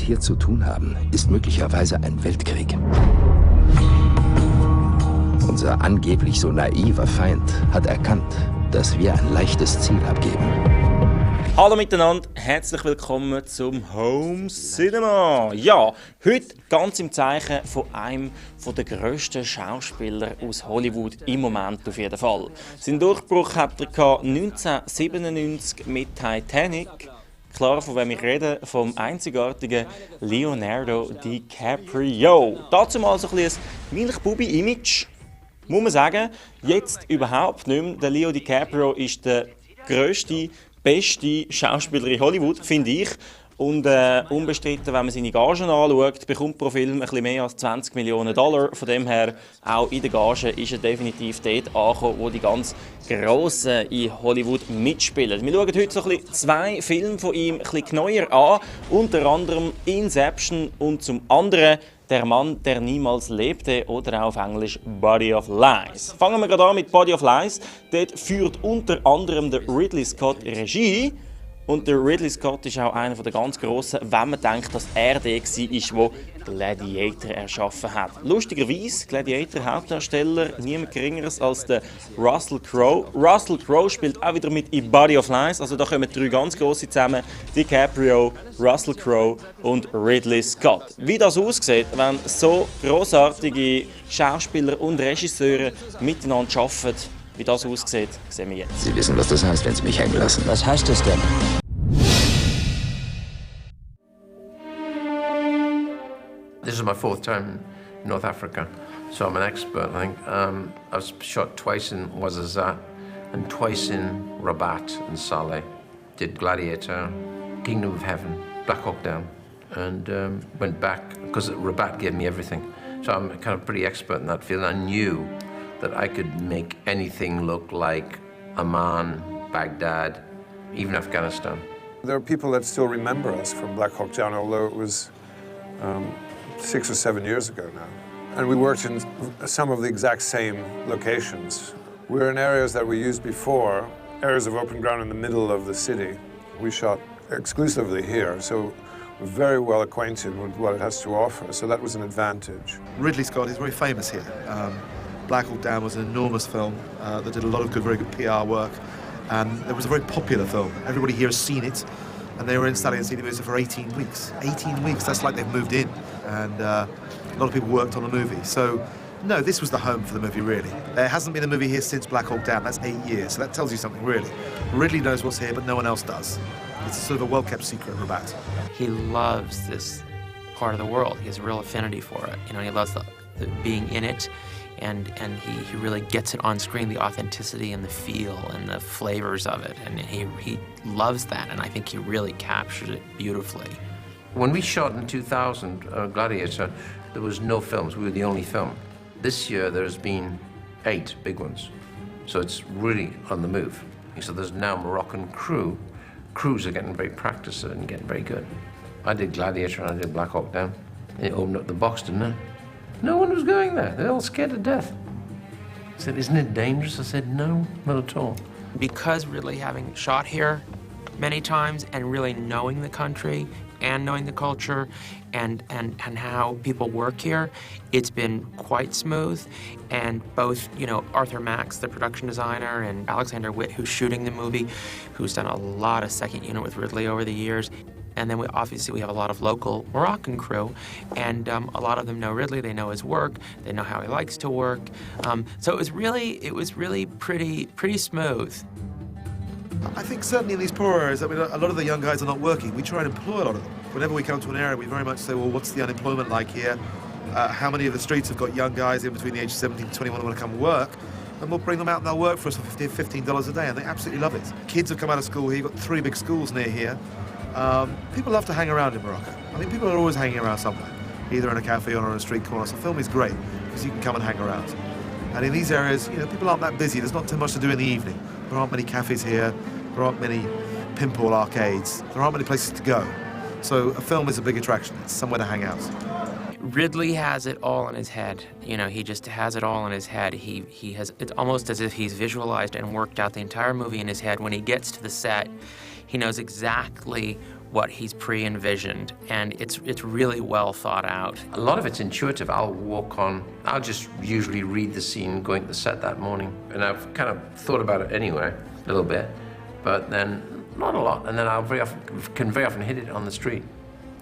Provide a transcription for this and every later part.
hier zu tun haben, ist möglicherweise ein Weltkrieg. Unser angeblich so naiver Feind hat erkannt, dass wir ein leichtes Ziel abgeben. Hallo miteinander, herzlich willkommen zum Home Cinema. Ja, heute ganz im Zeichen von einem der grössten Schauspieler aus Hollywood im Moment auf jeden Fall. Sein Durchbruch hat er 1997 mit Titanic. Klar, von wem ich rede, vom einzigartigen Leonardo DiCaprio. Dazu mal so ein bisschen ein Milchbubi-Image, muss man sagen. Jetzt überhaupt nicht mehr. Der Leo DiCaprio ist der grösste, beste Schauspieler in Hollywood, finde ich. Und unbestritten, wenn man seine Gagen anschaut, bekommt pro Film ein bisschen mehr als $20 Millionen. Von dem her, auch in der Gage ist er definitiv dort angekommen, wo die ganz Grossen in Hollywood mitspielen. Wir schauen heute so ein bisschen zwei Filme von ihm ein bisschen genauer an. Unter anderem Inception und zum anderen Der Mann, der niemals lebte oder auch auf Englisch Body of Lies. Fangen wir gerade an mit Body of Lies. Dort führt unter anderem der Ridley Scott Regie. Und der Ridley Scott ist auch einer der ganz Grossen, wenn man denkt, dass er der war, der Gladiator erschaffen hat. Lustigerweise, Gladiator-Hauptdarsteller, niemand Geringeres als der Russell Crowe. Russell Crowe spielt auch wieder mit in Body of Lies, also da kommen drei ganz Grosse zusammen: DiCaprio, Russell Crowe und Ridley Scott. Wie das aussieht, wenn so grossartige Schauspieler und Regisseure miteinander arbeiten, wie das aussieht, sehen wir jetzt. Sie wissen, was das heißt, wenn Sie mich hängen lassen. Was heißt das denn? This is my fourth time in North Africa, so I'm an expert, I think. I was shot twice in Ouarzazate and twice in Rabat and Saleh. Did Gladiator, Kingdom of Heaven, Black Hawk Down, and went back because Rabat gave me everything. So I'm kind of pretty expert in that field. I knew that I could make anything look like Amman, Baghdad, even Afghanistan. There are people that still remember us from Black Hawk Down, although it was 6 or 7 years ago now. And we worked in some of the exact same locations. We're in areas that we used before, areas of open ground in the middle of the city. We shot exclusively here, so we're very well acquainted with what it has to offer, so that was an advantage. Ridley Scott is very famous here. Black Hawk Down was an enormous film that did a lot of very good PR work. It was a very popular film. Everybody here has seen it, and they were in Stallion City Music for 18 weeks. 18 weeks, that's like they've moved in, and a lot of people worked on the movie. So, no, this was the home for the movie, really. There hasn't been a movie here since Black Hawk Down. That's 8 years, so that tells you something, really. Ridley knows what's here, but no one else does. It's sort of a well-kept secret, Rabat. He loves this part of the world. He has a real affinity for it. You know, he loves the being in it. And he really gets it on screen, the authenticity and the feel and the flavors of it. And he loves that, and I think he really captures it beautifully. When we shot in 2000, Gladiator, there was no films. We were the only film. This year, there's been 8 big ones. So it's really on the move. So there's now Moroccan crew. Crews are getting very practiced and getting very good. I did Gladiator and I did Black Hawk Down. It opened up the box, didn't it? No one was going there. They're all scared to death. I said, isn't it dangerous? I said, no, not at all. Because really having shot here many times and really knowing the country and knowing the culture and how people work here, it's been quite smooth. And both, you know, Arthur Max, the production designer, and Alexander Witt, who's shooting the movie, who's done a lot of second unit with Ridley over the years. And then we have a lot of local Moroccan crew, and a lot of them know Ridley. They know his work. They know how he likes to work. So it was really pretty smooth. I think certainly in these poor areas, I mean, a lot of the young guys are not working. We try and employ a lot of them. Whenever we come to an area, we very much say, well, what's the unemployment like here? How many of the streets have got young guys in between the age of 17 and 21 who want to come and work? And we'll bring them out and they'll work for us for $15 a day, and they absolutely love it. Kids have come out of school here. You've got 3 big schools near here. People love to hang around in Morocco. I mean, people are always hanging around somewhere, either in a cafe or on a street corner. So film is great because you can come and hang around. And in these areas, you know, people aren't that busy. There's not too much to do in the evening. There aren't many cafes here. There aren't many pinball arcades. There aren't many places to go. So a film is a big attraction. It's somewhere to hang out. Ridley has it all in his head. You know, he just has it all in his head. He has, it's almost as if he's visualized and worked out the entire movie in his head. When he gets to the set, he knows exactly what he's pre-envisioned, and it's really well thought out. A lot of it's intuitive. I'll just usually read the scene going to the set that morning, and I've kind of thought about it anyway, a little bit, but then not a lot, and then I'll very often hit it on the street.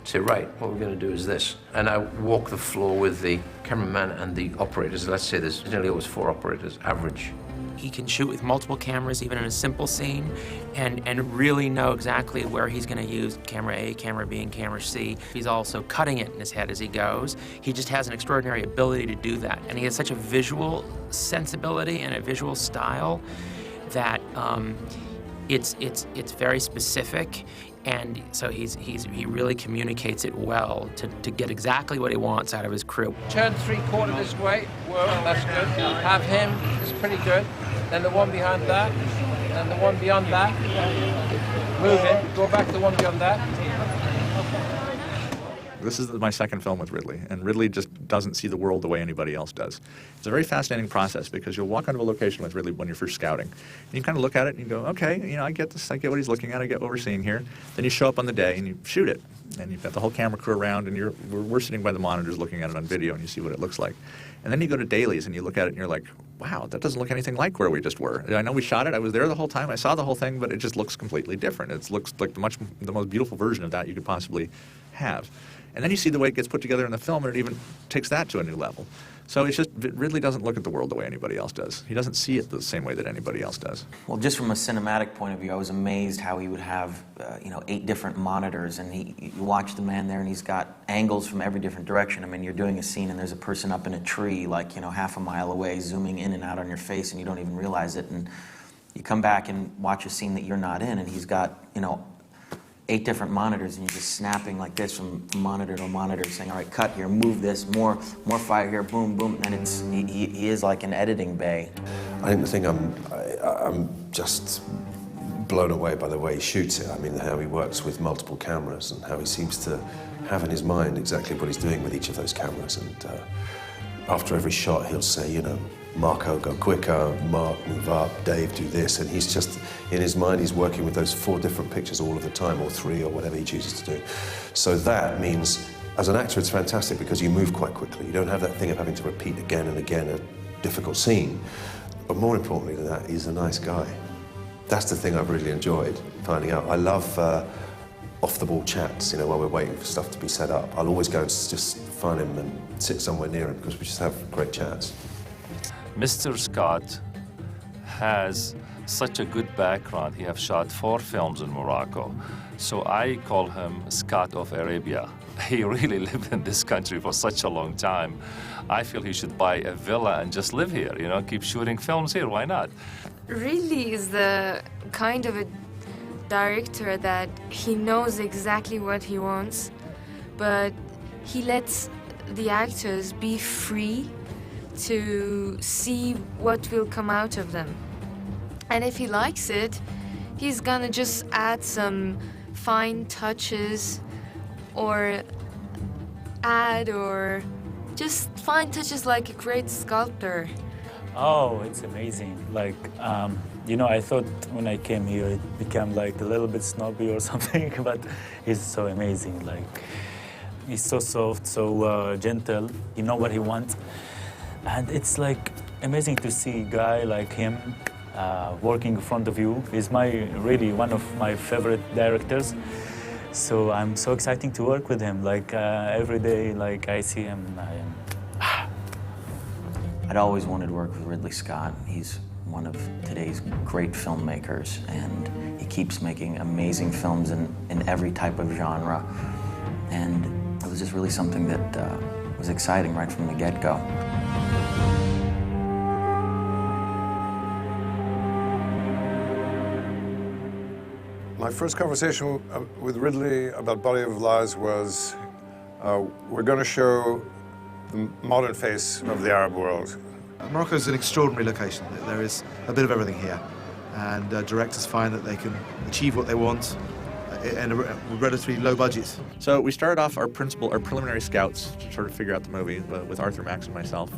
Say, right, what we're going to do is this. And I walk the floor with the cameraman and the operators. Let's say there's nearly always 4 operators, average. He can shoot with multiple cameras, even in a simple scene, and really know exactly where he's going to use camera A, camera B, and camera C. He's also cutting it in his head as he goes. He just has an extraordinary ability to do that. And he has such a visual sensibility and a visual style that it's very specific. And so he really communicates it well to get exactly what he wants out of his crew. Turn 3/4 this way. Whoa, that's good. Have him. It's pretty good. Then the one behind that. Then the one beyond that. Move it. Go back to the one beyond that. This is my second film with Ridley, and Ridley just doesn't see the world the way anybody else does. It's a very fascinating process because you'll walk onto a location with Ridley when you're first scouting. And you kind of look at it and you go, okay, you know, I get this, I get what he's looking at, I get what we're seeing here. Then you show up on the day and you shoot it. And you've got the whole camera crew around, and we're sitting by the monitors looking at it on video, and you see what it looks like. And then you go to dailies and you look at it and you're like, wow, that doesn't look anything like where we just were. I know we shot it, I was there the whole time, I saw the whole thing, but it just looks completely different. It looks like the most beautiful version of that you could possibly have. And then you see the way it gets put together in the film, and it even takes that to a new level. So it's just, Ridley doesn't look at the world the way anybody else does. He doesn't see it the same way that anybody else does. Well, just from a cinematic point of view, I was amazed how he would have, 8 different monitors, and you watch the man there, and he's got angles from every different direction. I mean, you're doing a scene, and there's a person up in a tree, like, half a mile away, zooming in and out on your face, and you don't even realize it. And you come back and watch a scene that you're not in, and he's got, 8 different monitors, and you're just snapping like this from monitor to monitor, saying, all right, cut here, move this, more fire here, boom, boom, and he is like an editing bay. I think I'm just blown away by the way he shoots it. I mean, how he works with multiple cameras and how he seems to have in his mind exactly what he's doing with each of those cameras. And after every shot, he'll say, Marco, go quicker, Mark, move up, Dave, do this. And he's just, in his mind, he's working with those 4 different pictures all of the time, or 3, or whatever he chooses to do. So that means, as an actor, it's fantastic because you move quite quickly. You don't have that thing of having to repeat again and again a difficult scene. But more importantly than that, he's a nice guy. That's the thing I've really enjoyed finding out. I love off-the-ball chats, while we're waiting for stuff to be set up. I'll always go and just find him and sit somewhere near him because we just have great chats. Mr. Scott has such a good background. He has shot 4 films in Morocco. So I call him Scott of Arabia. He really lived in this country for such a long time. I feel he should buy a villa and just live here, keep shooting films here, why not? Ridley is the kind of a director that he knows exactly what he wants, but he lets the actors be free to see what will come out of them. And if he likes it, he's gonna just add some fine touches or just fine touches like a great sculptor. Oh, it's amazing. I thought when I came here it became like a little bit snobby or something, but he's so amazing. He's so soft, so gentle. You know what he wants. And it's amazing to see a guy like him working in front of you. He's really one of my favorite directors. So I'm so excited to work with him. Every day, I see him, I'd always wanted to work with Ridley Scott. He's one of today's great filmmakers, and he keeps making amazing films in every type of genre. And it was just really something that was exciting right from the get-go. My first conversation with Ridley about Body of Lies was, we're going to show the modern face of the Arab world. Morocco is an extraordinary location. There is a bit of everything here, and directors find that they can achieve what they want and a relatively low budget? So we started off our preliminary scouts to sort of figure out the movie with Arthur, Max, and myself.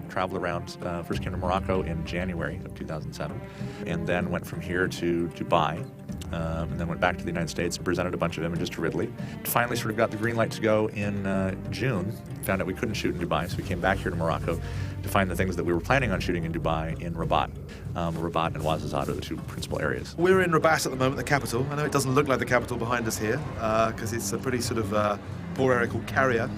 Traveled around, first came to Morocco in January of 2007, and then went from here to Dubai, and then went back to the United States and presented a bunch of images to Ridley. Finally sort of got the green light to go in June, found out we couldn't shoot in Dubai, so we came back here to Morocco to find the things that we were planning on shooting in Dubai in Rabat. Rabat and Ouarzazate are the two principal areas. We're in Rabat at the moment, the capital. I know it doesn't look like the capital behind us here, because it's a pretty sort of poor area called Carrier,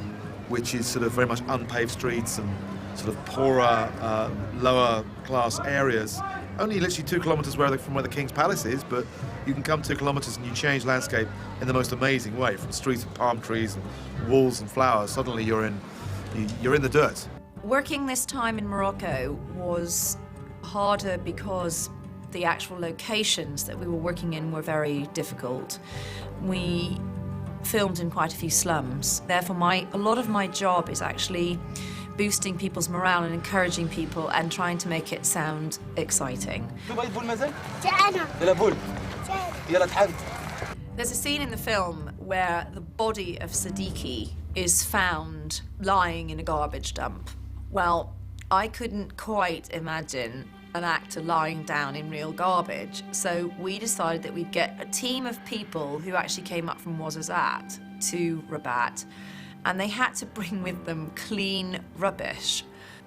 which is sort of very much unpaved streets and sort of poorer, lower class areas. Only literally 2 kilometers from where the King's Palace is, but you can come 2 kilometers and you change landscape in the most amazing way, from streets of palm trees and walls and flowers. Suddenly you're in the dirt. Working this time in Morocco was harder because the actual locations that we were working in were very difficult. We filmed in quite a few slums. Therefore, a lot of my job is actually boosting people's morale and encouraging people and trying to make it sound exciting. There's a scene in the film where the body of Siddiqui is found lying in a garbage dump. Well, I couldn't quite imagine an actor lying down in real garbage, so we decided that we'd get a team of people who actually came up from Ouarzazate to Rabat, and they had to bring with them clean rubbish.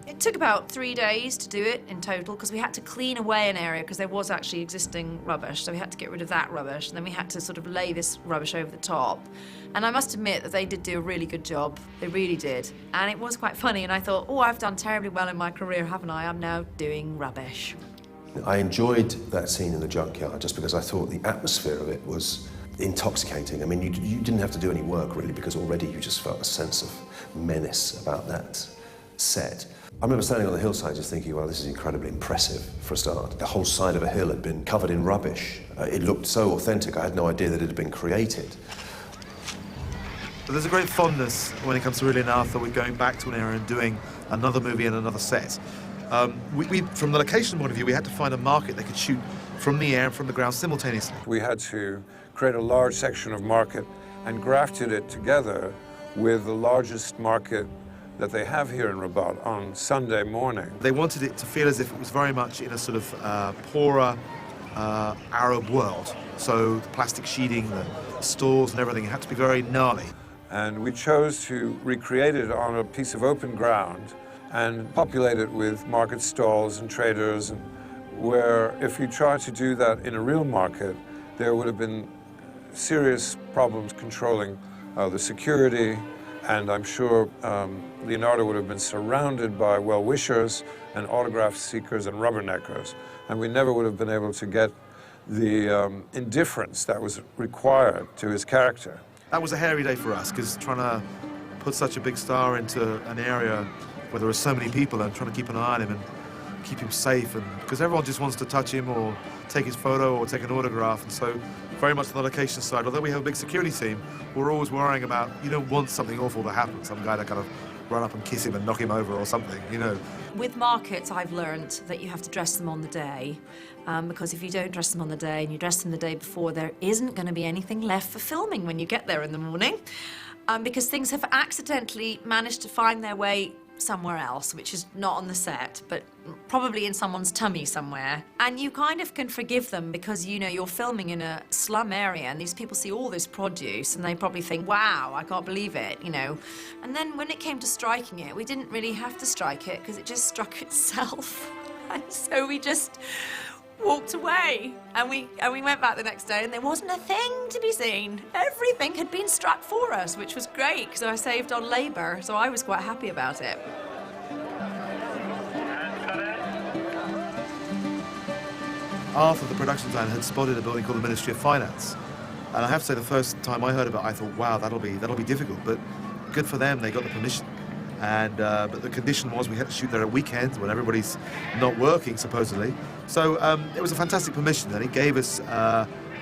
It took about 3 days to do it in total, because we had to clean away an area because there was actually existing rubbish, so we had to get rid of that rubbish, and then we had to sort of lay this rubbish over the top. And I must admit that they did do a really good job. They really did. And it was quite funny, and I thought, oh, I've done terribly well in my career, haven't I? I'm now doing rubbish. I enjoyed that scene in the junkyard just because I thought the atmosphere of it was intoxicating. I mean, you didn't have to do any work, really, because already you just felt a sense of menace about that set. I remember standing on the hillside just thinking, well, this is incredibly impressive for a start. The whole side of a hill had been covered in rubbish. It looked so authentic, I had no idea that it had been created. But there's a great fondness when it comes to Ridley and Arthur with going back to an era and doing another movie and another set. From the location point of view, we had to find a market that could shoot from the air and from the ground simultaneously. We had to create a large section of market and grafted it together with the largest market that they have here in Rabat on Sunday morning. They wanted it to feel as if it was very much in a sort of poorer Arab world. So the plastic sheeting, the stalls and everything, it had to be very gnarly. And we chose to recreate it on a piece of open ground and populate it with market stalls and traders, and where if you tried to do that in a real market, there would have been serious problems controlling the security, and I'm sure Leonardo would have been surrounded by well-wishers and autograph seekers and rubberneckers, and we never would have been able to get the indifference that was required to his character. That was a hairy day for us, because trying to put such a big star into an area where there are so many people and trying to keep an eye on him and keep him safe, and because everyone just wants to touch him or take his photo or take an autograph, and so very much on the location side, although we have a big security team, we're always worrying about, you don't want something awful to happen, some guy to kind of run up and kiss him and knock him over or something, you know. With markets, I've learned that you have to dress them on the day, because if you don't dress them on the day and you dress them the day before, there isn't going to be anything left for filming when you get there in the morning, because things have accidentally managed to find their way somewhere else, which is not on the set, but probably in someone's tummy somewhere. And you kind of can forgive them because, you know, you're filming in a slum area and these people see all this produce and they probably think, wow, I can't believe it, you know. And then when it came to striking it, we didn't really have to strike it because it just struck itself. And so we just walked away, and we went back the next day and there wasn't a thing to be seen. Everything had been struck for us, which was great because I saved on labour, so I was quite happy about it. Arthur, the production designer, had spotted a building called the Ministry of Finance, and I have to say the first time I heard of it I thought, wow, that'll be difficult, but good for them, they got the permission. And but the condition was we had to shoot there at weekends when everybody's not working, supposedly. So it was a fantastic permission, and it gave us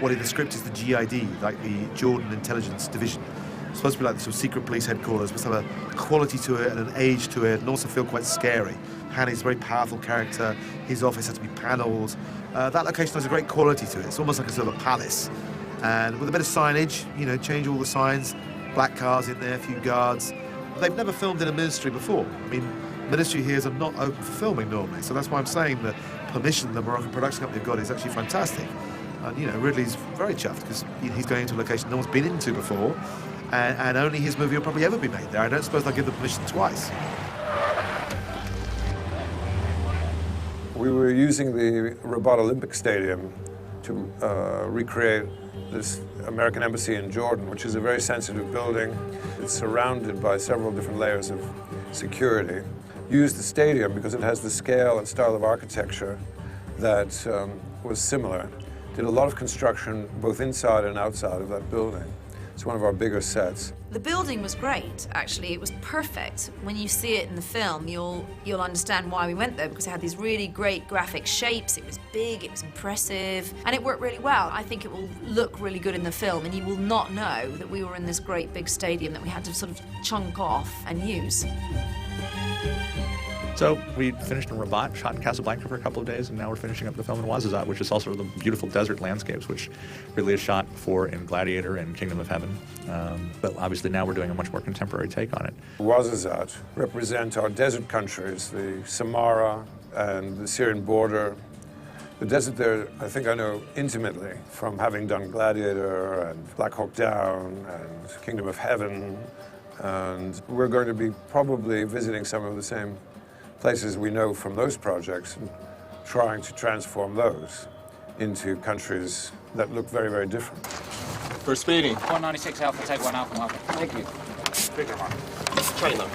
what in the script is the GID, like the Jordan Intelligence Division. It's supposed to be like the sort of secret police headquarters, but have a quality to it and an age to it, and also feel quite scary. Hanny's a very powerful character. His office has to be panelled. That location has a great quality to it. It's almost like a sort of a palace. And with a bit of signage, you know, change all the signs, black cars in there, a few guards. They've never filmed in a ministry before. I mean, ministry here are not open for filming normally, so that's why I'm saying the permission the Moroccan production company have got is actually fantastic. And, you know, Ridley's very chuffed because he's going into a location no one's been into before, and only his movie will probably ever be made there. I don't suppose they'll give the permission twice. We were using the Rabat Olympic Stadium to recreate this American embassy in Jordan, which is a very sensitive building. It's surrounded by several different layers of security. Used the stadium because it has the scale and style of architecture that was similar. Did a lot of construction both inside and outside of that building. It's one of our bigger sets. The building was great, actually. It was perfect. When you see it in the film, you'll understand why we went there, because it had these really great graphic shapes. It was big, it was impressive, and it worked really well. I think it will look really good in the film, and you will not know that we were in this great big stadium that we had to sort of chunk off and use. So we finished in Rabat, shot in Casablanca for a couple of days, and now we're finishing up the film in Ouarzazate, which is also the beautiful desert landscapes, which Ridley has shot before in Gladiator and Kingdom of Heaven. But obviously now we're doing a much more contemporary take on it. Ouarzazate represent our desert countries, the Samara and the Syrian border. The desert there, I think I know intimately from having done Gladiator and Black Hawk Down and Kingdom of Heaven. And we're going to be probably visiting some of the same places we know from those projects and trying to transform those into countries that look very, very different. For speeding. 196 Alpha, take 1 Alpha, Alpha. Thank you. Bigger one. Trailer.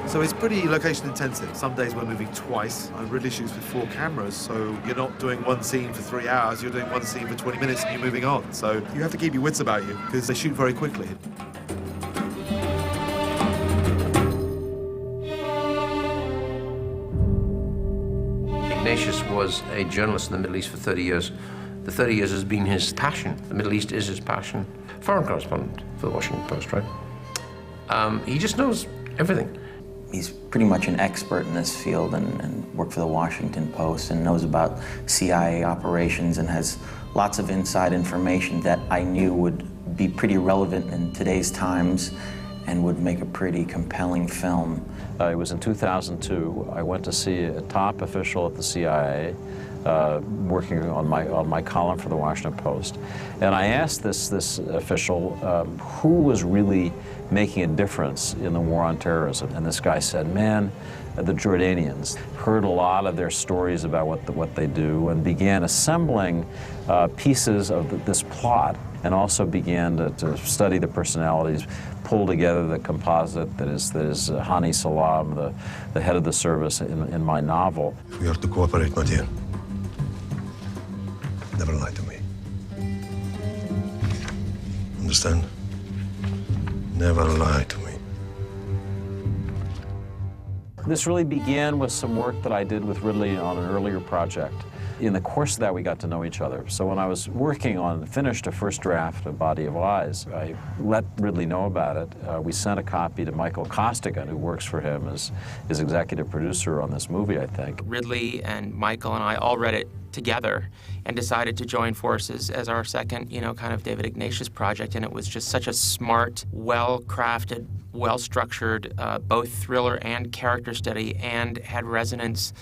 So it's pretty location intensive. Some days we're moving twice, and Ridley shoots with 4 cameras, so you're not doing one scene for 3 hours, you're doing one scene for 20 minutes and you're moving on. So you have to keep your wits about you, because they shoot very quickly. Ignatius was a journalist in the Middle East for 30 years. The 30 years has been his passion. The Middle East is his passion. Foreign correspondent for the Washington Post, right? He just knows everything. He's pretty much an expert in this field and worked for the Washington Post and knows about CIA operations and has lots of inside information that I knew would be pretty relevant in today's times and would make a pretty compelling film. It was in 2002. I went to see a top official at the CIA working on my column for the Washington Post. And I asked this official who was really making a difference in the war on terrorism. And this guy said, man, the Jordanians. Heard a lot of their stories about what they do and began assembling pieces of this plot, and also began to study the personalities, pull together the composite that is Hani Salam, the head of the service in my novel. We are to cooperate, my dear. Never lie to me. Understand? Never lie to me. This really began with some work that I did with Ridley on an earlier project. In the course of that, we got to know each other. So when I was finished a first draft of Body of Lies, I let Ridley know about it. We sent a copy to Michael Costigan, who works for him as his executive producer on this movie, I think. Ridley and Michael and I all read it together and decided to join forces as our second, kind of David Ignatius project. And it was just such a smart, well-crafted, well-structured, both thriller and character study, and had resonance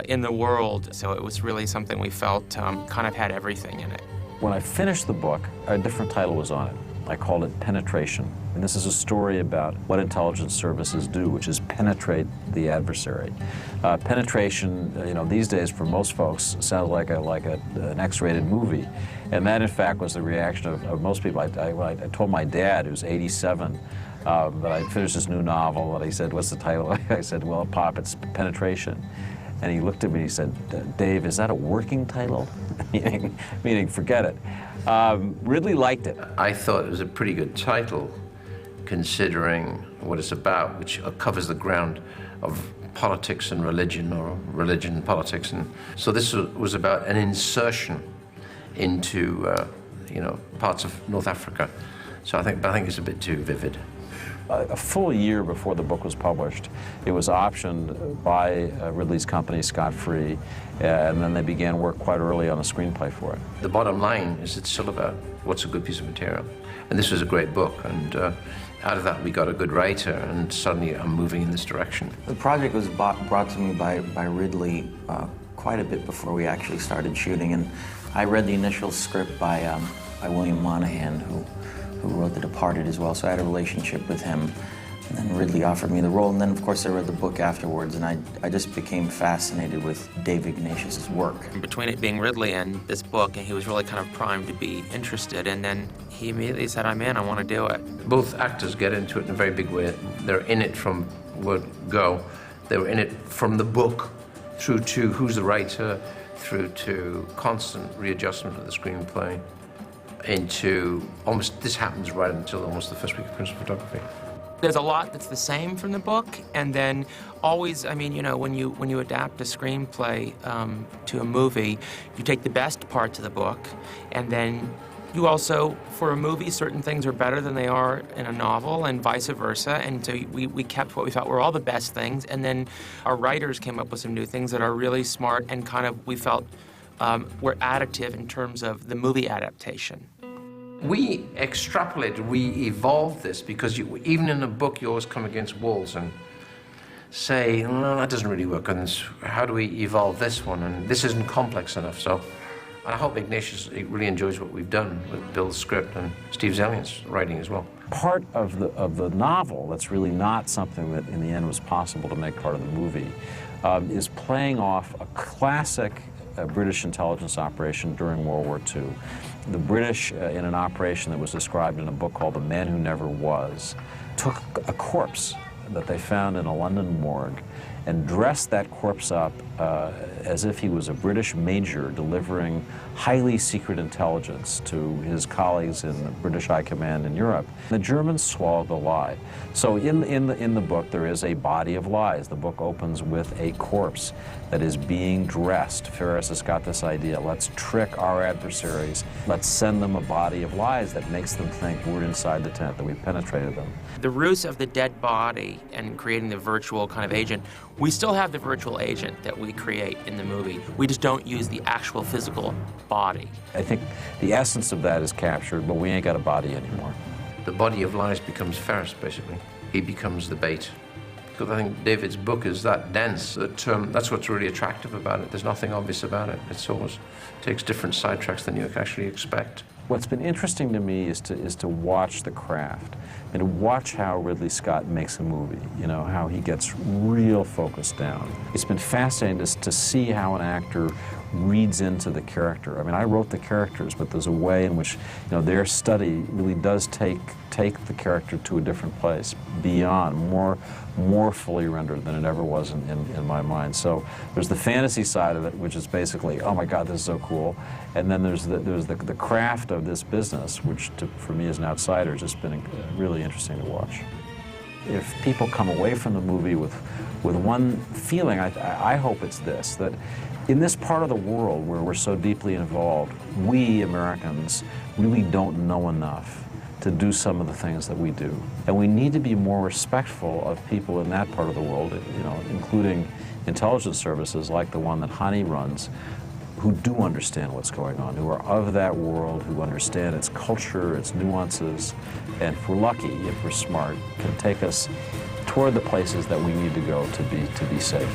in the world. So it was really something we felt kind of had everything in it. When I finished the book, a different title was on it. I called it Penetration. And this is a story about what intelligence services do, which is penetrate the adversary. Penetration, these days for most folks sounds like an X-rated movie. And that, in fact, was the reaction of most people. I told my dad, who's 87, that I finished this new novel, and he said, what's the title? I said, well, Pop, it's Penetration. And he looked at me and he said, Dave, is that a working title? meaning, forget it. Ridley liked it. I thought it was a pretty good title, considering what it's about, which covers the ground of politics and religion, or religion and politics. And so this was about an insertion into, parts of North Africa. So I think it's a bit too vivid. a full year before the book was published, it was optioned by Ridley's company, Scott-free, and then they began work quite early on a screenplay for it. The bottom line is it's still about what's a good piece of material. And this was a great book, and out of that we got a good writer, and suddenly I'm moving in this direction. The project was brought to me by Ridley quite a bit before we actually started shooting, and I read the initial script by William Monahan, who wrote The Departed as well, so I had a relationship with him. And then Ridley offered me the role, and then of course I read the book afterwards, and I just became fascinated with David Ignatius' work. Between it being Ridley and this book, and he was really kind of primed to be interested, and then he immediately said, I'm in, I want to do it. Both actors get into it in a very big way. They're in it from word go. They were in it from the book through to who's the writer, through to constant readjustment of the screenplay, into almost, this happens right until almost the first week of principal photography. There's a lot that's the same from the book, and then always, I mean, you know, when you adapt a screenplay to a movie, you take the best parts of the book, and then you also, for a movie, certain things are better than they are in a novel, and vice versa, and so we kept what we thought were all the best things, and then our writers came up with some new things that are really smart and kind of, we felt, were additive in terms of the movie adaptation. We extrapolated, we evolved this, because even in a book you always come against walls and say, no, that doesn't really work, and how do we evolve this one, and this isn't complex enough. So I hope Ignatius really enjoys what we've done with Bill's script and Steve Zellion's writing as well. Part of the novel that's really not something that in the end was possible to make part of the movie is playing off a classic British intelligence operation during World War II. The British, in an operation that was described in a book called The Man Who Never Was, took a corpse that they found in a London morgue and dressed that corpse up as if he was a British major delivering highly secret intelligence to his colleagues in the British High Command in Europe. The Germans swallowed the lie. So in the book there is a body of lies. The book opens with a corpse that is being dressed. Ferris has got this idea, let's trick our adversaries. Let's send them a body of lies that makes them think we're inside the tent, that we've penetrated them. The ruse of the dead body and creating the virtual kind of agent, we still have the virtual agent that we create in the movie. We just don't use the actual physical body. I think the essence of that is captured, but we ain't got a body anymore. The body of lies becomes Ferris, basically. He becomes the bait. Because I think David's book is that dense that that's what's really attractive about it. There's nothing obvious about it. It always takes different sidetracks than you actually expect. What's been interesting to me is to watch the craft and to watch how Ridley Scott makes a movie, you know, how he gets real focused down. It's been fascinating to see how an actor reads into the character. I mean, I wrote the characters, but there's a way in which, you know, their study really does take the character to a different place, beyond, more fully rendered than it ever was in my mind. So there's the fantasy side of it, which is basically, oh my God, this is so cool. And then there's the craft of this business, which for me as an outsider has just been really interesting to watch. If people come away from the movie with one feeling, I hope it's this, that in this part of the world where we're so deeply involved, we Americans really don't know enough to do some of the things that we do. And we need to be more respectful of people in that part of the world, you know, including intelligence services like the one that Hani runs, who do understand what's going on, who are of that world, who understand its culture, its nuances, and if we're lucky, if we're smart, can take us toward the places that we need to go to be safe.